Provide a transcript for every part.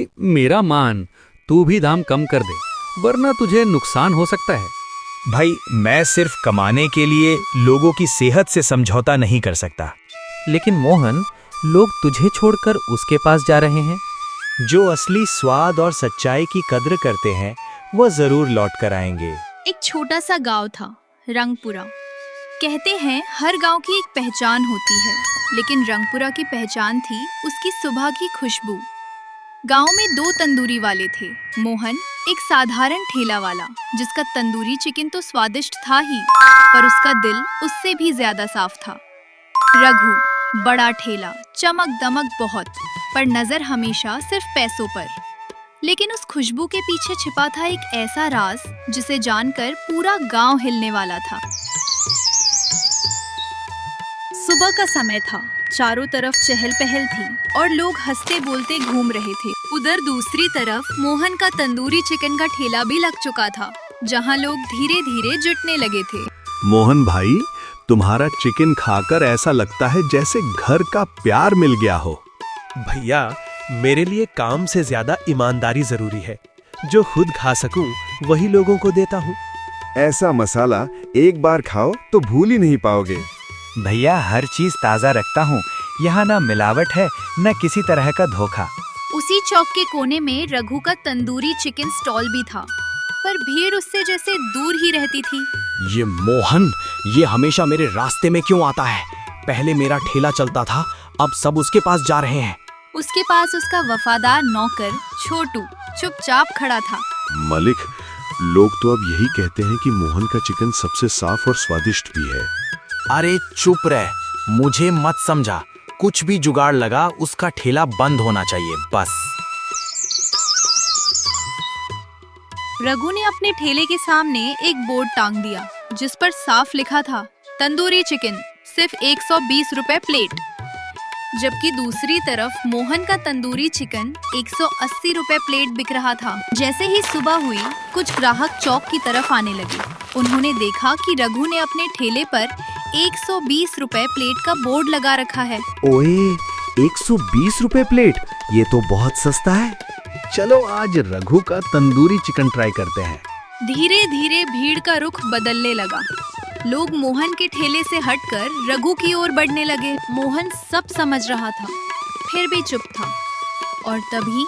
भाई मेरा मान, तू भी दाम कम कर दे, वरना तुझे नुकसान हो सकता है। भाई मैं सिर्फ कमाने के लिए लोगों की सेहत से समझौता नहीं कर सकता। लेकिन मोहन, लोग तुझे छोड़कर उसके पास जा रहे हैं। जो असली स्वाद और सच्चाई की कद्र करते हैं वो जरूर लौट कर आएंगे। एक छोटा सा गांव था, रंगपुरा। कहते हैं हर गांव की एक पहचान होती है, लेकिन रंगपुरा की पहचान थी उसकी सुबह की खुशबू। गांव में दो तंदूरी वाले थे। मोहन एक साधारण ठेला वाला, जिसका तंदूरी चिकन तो स्वादिष्ट था ही, पर उसका दिल उससे भी ज्यादा साफ था। रघु बड़ा ठेला, चमक दमक बहुत, पर नजर हमेशा सिर्फ पैसों पर। लेकिन उस खुशबू के पीछे छिपा था एक ऐसा राज जिसे जानकर पूरा गांव हिलने वाला था। सुबह का समय था, चारों तरफ चहल पहल थी और लोग हंसते बोलते घूम रहे थे। उधर दूसरी तरफ मोहन का तंदूरी चिकन का ठेला भी लग चुका था, जहां लोग धीरे धीरे जुटने लगे थे। मोहन भाई, तुम्हारा चिकन खाकर ऐसा लगता है जैसे घर का प्यार मिल गया हो। भैया, मेरे लिए काम से ज्यादा ईमानदारी जरूरी है। जो खुद खा सकूं वही लोगों को देता हूं। ऐसा मसाला एक बार खाओ तो भूल ही नहीं पाओगे। भैया हर चीज ताजा रखता हूँ, यहाँ ना मिलावट है न किसी तरह का धोखा। उसी चौक के कोने में रघु का तंदूरी चिकन स्टॉल भी था, पर भीड़ उससे जैसे दूर ही रहती थी। ये मोहन, ये हमेशा मेरे रास्ते में क्यों आता है? पहले मेरा ठेला चलता था, अब सब उसके पास जा रहे हैं। उसके पास उसका वफादार नौकर छोटू चुपचाप खड़ा था। मालिक, लोग तो अब यही कहते हैं कि मोहन का चिकन सबसे साफ और स्वादिष्ट भी है। अरे चुप रह, मुझे मत समझा। कुछ भी जुगाड़ लगा, उसका ठेला बंद होना चाहिए बस। रघु ने अपने ठेले के सामने एक बोर्ड टांग दिया, जिस पर साफ लिखा था तंदूरी चिकन सिर्फ 120 रुपए प्लेट। जबकि दूसरी तरफ मोहन का तंदूरी चिकन 180 रुपए प्लेट बिक रहा था। जैसे ही सुबह हुई, कुछ ग्राहक चौक की तरफ आने लगे। उन्होंने देखा कि रघु ने अपने ठेले पर 120 रुपए प्लेट का बोर्ड लगा रखा है। ओए, 120 रुपए प्लेट, ये तो बहुत सस्ता है। चलो आज रघु का तंदूरी चिकन ट्राई करते हैं। धीरे धीरे भीड़ का रुख बदलने लगा। लोग मोहन के ठेले से हटकर रघु की ओर बढ़ने लगे। मोहन सब समझ रहा था, फिर भी चुप था। और तभी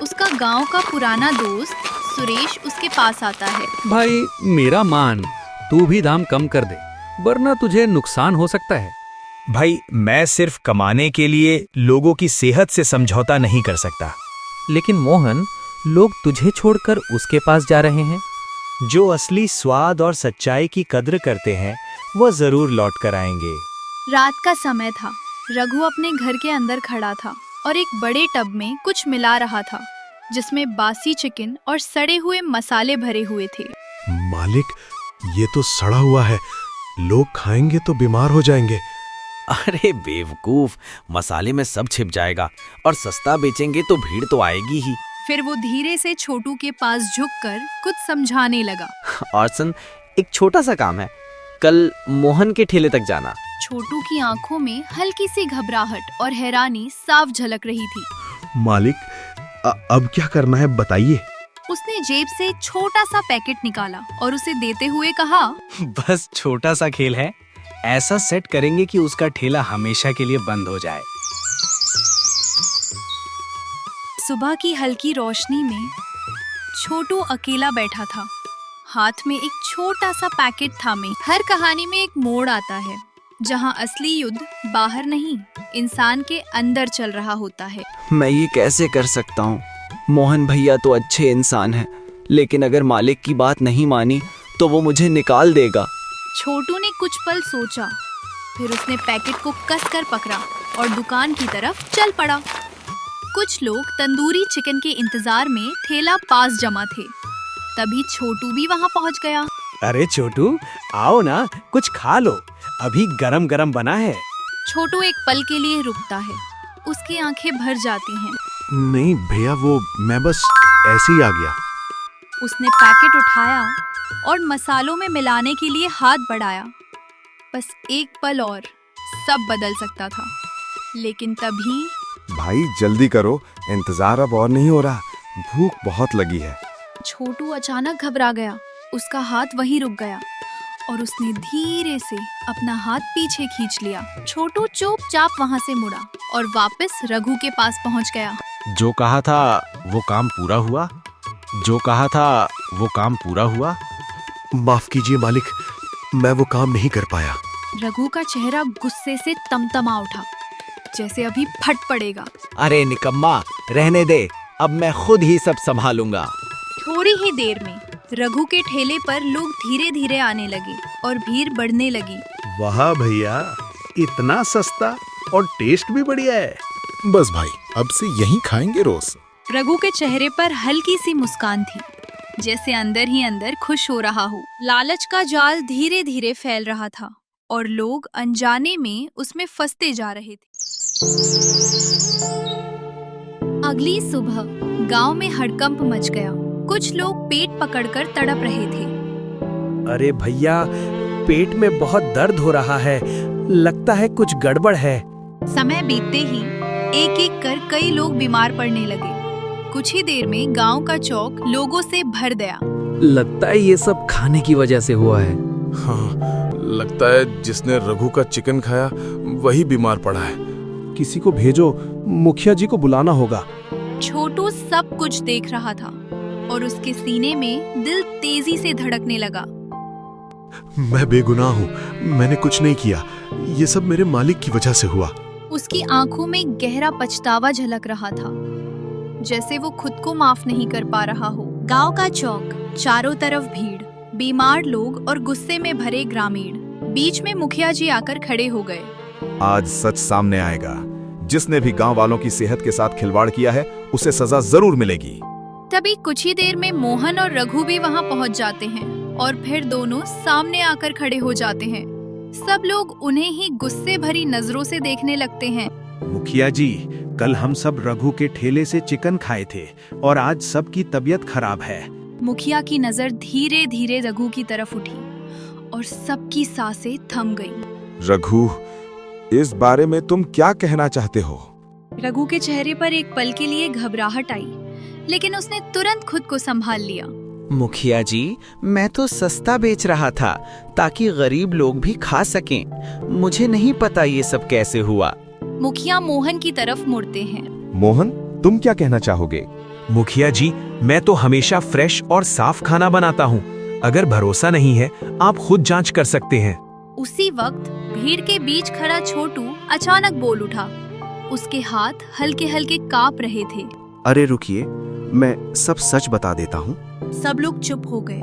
उसका गांव का पुराना दोस्त सुरेश उसके पास आता है। भाई मेरा मान, तू भी दाम कम कर दे, वरना तुझे नुकसान हो सकता है। भाई मैं सिर्फ कमाने के लिए लोगों की सेहत से समझौता नहीं कर सकता। लेकिन मोहन, लोग तुझे छोड़कर उसके पास जा रहे हैं। जो असली स्वाद और सच्चाई की कद्र करते हैं वो जरूर लौट कर आएंगे। रात का समय था। रघु अपने घर के अंदर खड़ा था और एक बड़े टब में कुछ मिला रहा था, जिसमें बासी चिकन और सड़े हुए मसाले भरे हुए थे। मालिक, ये तो सड़ा हुआ है, लोग खाएंगे तो बीमार हो जाएंगे। अरे बेवकूफ, मसाले में सब छिप जाएगा और सस्ता बेचेंगे तो भीड़ तो आएगी ही। फिर वो धीरे से छोटू के पास झुककर कुछ समझाने लगा। और सुन, एक छोटा सा काम है, कल मोहन के ठेले तक जाना। छोटू की आंखों में हल्की सी घबराहट और हैरानी साफ झलक रही थी। मालिक, अब क्या करना है बताइए। उसने जेब से छोटा सा पैकेट निकाला और उसे देते हुए कहा, बस छोटा सा खेल है, ऐसा सेट करेंगे कि उसका ठेला हमेशा के लिए बंद हो जाए। सुबह की हल्की रोशनी में छोटू अकेला बैठा था, हाथ में एक छोटा सा पैकेट थामे। हर कहानी में एक मोड़ आता है, जहां असली युद्ध बाहर नहीं, इंसान के अंदर चल रहा होता है। मैं ये कैसे कर सकता हूँ? मोहन भैया तो अच्छे इंसान हैं, लेकिन अगर मालिक की बात नहीं मानी तो वो मुझे निकाल देगा। छोटू ने कुछ पल सोचा, फिर उसने पैकेट को कसकर पकड़ा और दुकान की तरफ चल पड़ा। कुछ लोग तंदूरी चिकन के इंतजार में ठेला पास जमा थे। तभी छोटू भी वहां पहुंच गया। अरे छोटू, आओ ना, कुछ खा लो, अभी गरम गरम बना है। छोटू एक पल के लिए रुकता है, उसकी आंखें भर जाती हैं। नहीं भैया, वो मैं बस ऐसे ही आ गया। उसने पैकेट उठाया और मसालों में मिलाने के लिए हाथ बढ़ाया। बस एक पल और सब बदल सकता था। लेकिन तभी भाई जल्दी करो, इंतजार अब और नहीं हो रहा, भूख बहुत लगी है। छोटू अचानक घबरा गया। उसका हाथ वहीं रुक गया और उसने धीरे से अपना हाथ पीछे खींच लिया। छोटू चुपचाप वहां से मुड़ा और वापस रघु के पास पहुंच गया। जो कहा था वो काम पूरा हुआ? जो कहा था वो काम पूरा हुआ? माफ कीजिए मालिक, मैं वो काम नहीं कर पाया। रघु का चेहरा गुस्से से तमतमा उठा, जैसे अभी फट पड़ेगा। अरे निकम्मा, रहने दे, अब मैं खुद ही सब संभालूंगा। थोड़ी ही देर में रघु के ठेले पर लोग धीरे धीरे आने लगे और भीड़ बढ़ने लगी। वाह भैया, इतना सस्ता और टेस्ट भी बढ़िया है। बस भाई, अब से यहीं खाएंगे रोज। रघु के चेहरे पर हल्की सी मुस्कान थी, जैसे अंदर ही अंदर खुश हो रहा हो। लालच का जाल धीरे धीरे फैल रहा था और लोग अनजाने में उसमें फंसते जा रहे थे। अगली सुबह गांव में हड़कंप मच गया। कुछ लोग पेट पकड़कर तड़प रहे थे। अरे भैया, पेट में बहुत दर्द हो रहा है, लगता है कुछ गड़बड़ है। समय बीतते ही एक एक कर कई लोग बीमार पड़ने लगे। कुछ ही देर में गांव का चौक लोगों से भर गया। लगता है ये सब खाने की वजह से हुआ है। हाँ, लगता है जिसने रघु का चिकन खाया वही बीमार पड़ा है। किसी को भेजो, मुखिया जी को बुलाना होगा। छोटू सब कुछ देख रहा था और उसके सीने में दिल तेजी से धड़कने लगा। मैं बेगुनाह हूँ, मैंने कुछ नहीं किया, ये सब मेरे मालिक की वजह से हुआ। उसकी आंखों में गहरा पछतावा झलक रहा था, जैसे वो खुद को माफ नहीं कर पा रहा हो। गांव का चौक, चारों तरफ भीड़, बीमार लोग और गुस्से में भरे ग्रामीण। बीच में मुखिया जी आकर खड़े हो गए। आज सच सामने आएगा। जिसने भी गांव वालों की सेहत के साथ खिलवाड़ किया है, उसे सजा जरूर मिलेगी। तभी कुछ ही देर में मोहन और रघु भी वहां पहुंच जाते हैं और फिर दोनों सामने आकर खड़े हो जाते हैं। सब लोग उन्हें ही गुस्से भरी नजरों से देखने लगते हैं। मुखिया जी, कल हम सब रघु के ठेले से चिकन खाए थे और आज सबकी तबीयत खराब है। मुखिया की नजर धीरे धीरे रघु की तरफ उठी और सबकी सांसें थम गईं। रघु, इस बारे में तुम क्या कहना चाहते हो? रघु के चेहरे पर एक पल के लिए घबराहट आई, लेकिन उसने तुरंत खुद को संभाल लिया। मुखिया जी, मैं तो सस्ता बेच रहा था ताकि गरीब लोग भी खा सकें। मुझे नहीं पता ये सब कैसे हुआ। मुखिया मोहन की तरफ मुड़ते हैं। मोहन, तुम क्या कहना चाहोगे? मुखिया जी, मैं तो हमेशा फ्रेश और साफ खाना बनाता हूँ। अगर भरोसा नहीं है, आप खुद जांच कर सकते हैं। उसी वक्त भीड़ के बीच खड़ा छोटू अचानक बोल उठा। उसके हाथ हल्के हल्के कांप रहे थे। अरे रुकिए, मैं सब सच बता देता हूँ। सब लोग चुप हो गए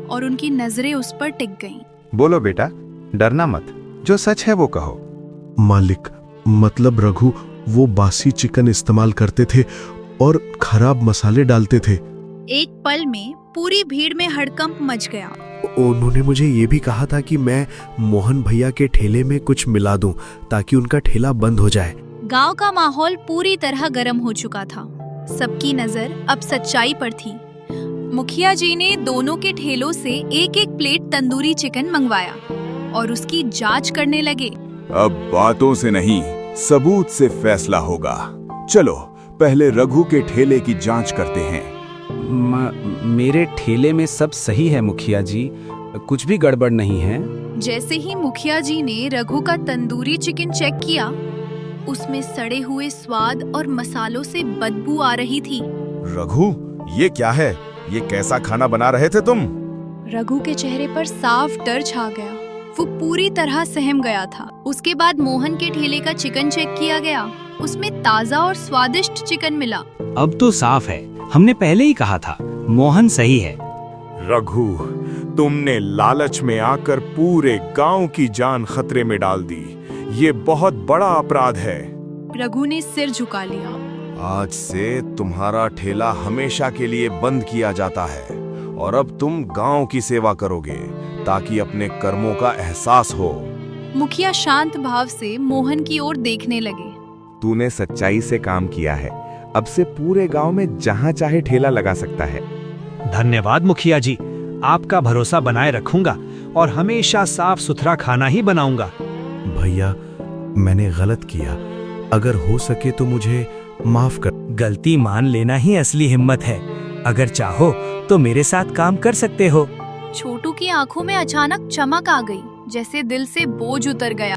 और उनकी नजरें उस पर टिक गईं। बोलो बेटा, डरना मत, जो सच है वो कहो। मालिक, मतलब रघु वो बासी चिकन इस्तेमाल करते थे और खराब मसाले डालते थे। एक पल में पूरी भीड़ में हड़कंप मच गया। उन्होंने मुझे ये भी कहा था कि मैं मोहन भैया के ठेले में कुछ मिला दूं ताकि उनका ठेला बंद हो जाए। गांव का माहौल पूरी तरह गर्म हो चुका था। सबकी नजर अब सच्चाई पर थी। मुखिया जी ने दोनों के ठेलों से एक एक प्लेट तंदूरी चिकन मंगवाया और उसकी जांच करने लगे। अब बातों से नहीं, सबूत से फैसला होगा। चलो पहले रघु के ठेले की जांच करते हैं। मेरे ठेले में सब सही है मुखिया जी, कुछ भी गड़बड़ नहीं है। जैसे ही मुखिया जी ने रघु का तंदूरी चिकन चेक किया, उसमें सड़े हुए स्वाद और मसालों से बदबू आ रही थी। रघु, ये क्या है? ये कैसा खाना बना रहे थे तुम? रघु के चेहरे पर साफ डर छा गया। वो पूरी तरह सहम गया था। उसके बाद मोहन के ठेले का चिकन चेक किया गया। उसमें ताजा और स्वादिष्ट चिकन मिला। अब तो साफ है, हमने पहले ही कहा था, मोहन सही है। रघु, तुमने लालच में आकर पूरे गांव की जान खतरे में डाल दी। ये बहुत बड़ा अपराध है। रघु ने सिर झुका लिया। आज से तुम्हारा ठेला हमेशा के लिए बंद किया जाता है और अब तुम गांव की सेवा करोगे ताकि अपने कर्मों का एहसास हो। मुखिया शांत भाव से मोहन की ओर देखने लगे। तूने सच्चाई से काम किया है। अब से पूरे गांव में जहां चाहे ठेला लगा सकता है। धन्यवाद मुखिया जी, आपका भरोसा बनाए रखूंगा और हमेशा साफ सुथरा खाना ही बनाऊंगा। भैया, मैंने गलत किया। अगर हो सके तो मुझे माफ कर। गलती मान लेना ही असली हिम्मत है। अगर चाहो तो मेरे साथ काम कर सकते हो। छोटू की आंखों में अचानक चमक आ गई, जैसे दिल से बोझ उतर गया।